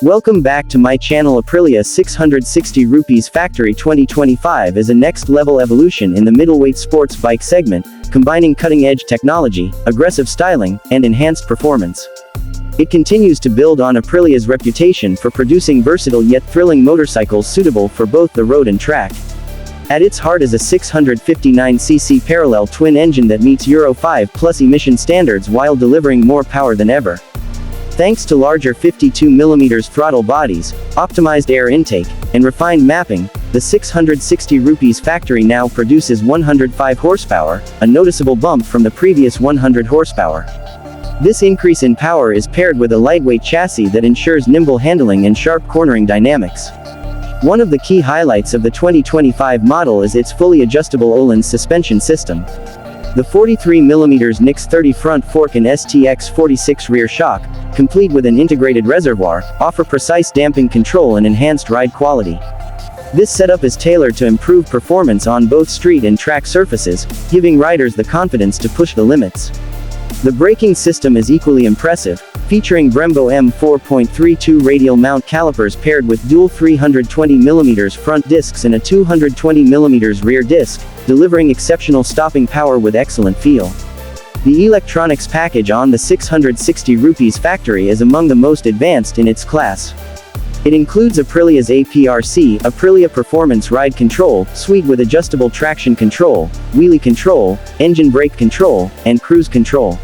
Welcome back to my channel. Aprilia 660 rupees Factory 2025 is a next-level evolution in the middleweight sports bike segment, combining cutting-edge technology, aggressive styling, and enhanced performance. It continues to build on Aprilia's reputation for producing versatile yet thrilling motorcycles suitable for both the road and track. At its heart is a 659cc parallel twin engine that meets Euro 5+ emission standards while delivering more power than ever. Thanks to larger 52mm throttle bodies, optimized air intake, and refined mapping, the 660 rupees Factory now produces 105 horsepower, a noticeable bump from the previous 100 horsepower. This increase in power is paired with a lightweight chassis that ensures nimble handling and sharp cornering dynamics. One of the key highlights of the 2025 model is its fully adjustable Öhlins suspension system. The 43mm Nix 30 front fork and STX 46 rear shock, complete with an integrated reservoir, offer precise damping control and enhanced ride quality. This setup is tailored to improve performance on both street and track surfaces, giving riders the confidence to push the limits. The braking system is equally impressive, featuring Brembo M4.32 radial mount calipers paired with dual 320mm front discs and a 220mm rear disc, delivering exceptional stopping power with excellent feel. The electronics package on the 660 rupees Factory is among the most advanced in its class. It includes Aprilia's APRC, Aprilia Performance Ride Control, suite with adjustable traction control, wheelie control, engine brake control, and cruise control.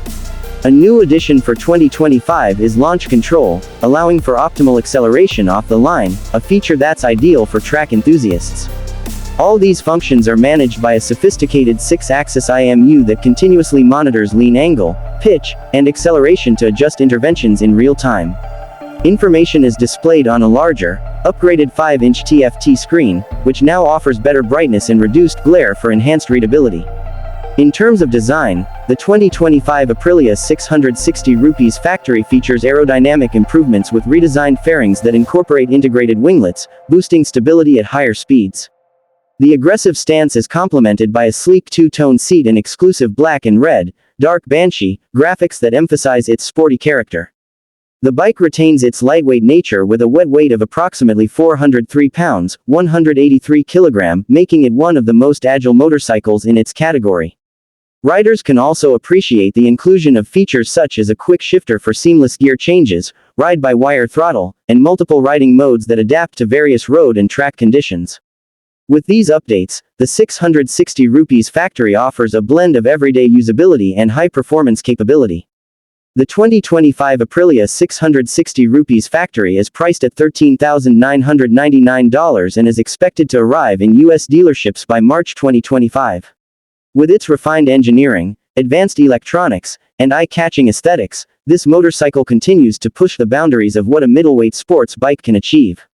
A new addition for 2025 is launch control, allowing for optimal acceleration off the line, a feature that's ideal for track enthusiasts. All these functions are managed by a sophisticated 6-axis IMU that continuously monitors lean angle, pitch, and acceleration to adjust interventions in real time. Information is displayed on a larger, upgraded 5-inch TFT screen, which now offers better brightness and reduced glare for enhanced readability. In terms of design, the 2025 Aprilia 660 rupees Factory features aerodynamic improvements with redesigned fairings that incorporate integrated winglets, boosting stability at higher speeds. The aggressive stance is complemented by a sleek two-tone seat and exclusive black and red, Dark Banshee, graphics that emphasize its sporty character. The bike retains its lightweight nature with a wet weight of approximately 403 pounds, 183 kg, making it one of the most agile motorcycles in its category. Riders can also appreciate the inclusion of features such as a quick shifter for seamless gear changes, ride-by-wire throttle, and multiple riding modes that adapt to various road and track conditions. With these updates, the 660 rupees Factory offers a blend of everyday usability and high-performance capability. The 2025 Aprilia 660 rupees Factory is priced at $13,999 and is expected to arrive in US dealerships by March 2025. With its refined engineering, advanced electronics, and eye-catching aesthetics, this motorcycle continues to push the boundaries of what a middleweight sports bike can achieve.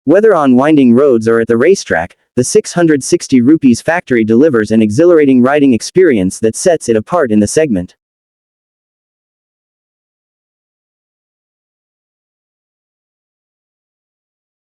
Whether on winding roads or at the racetrack, the 660 rupees Factory delivers an exhilarating riding experience that sets it apart in the segment.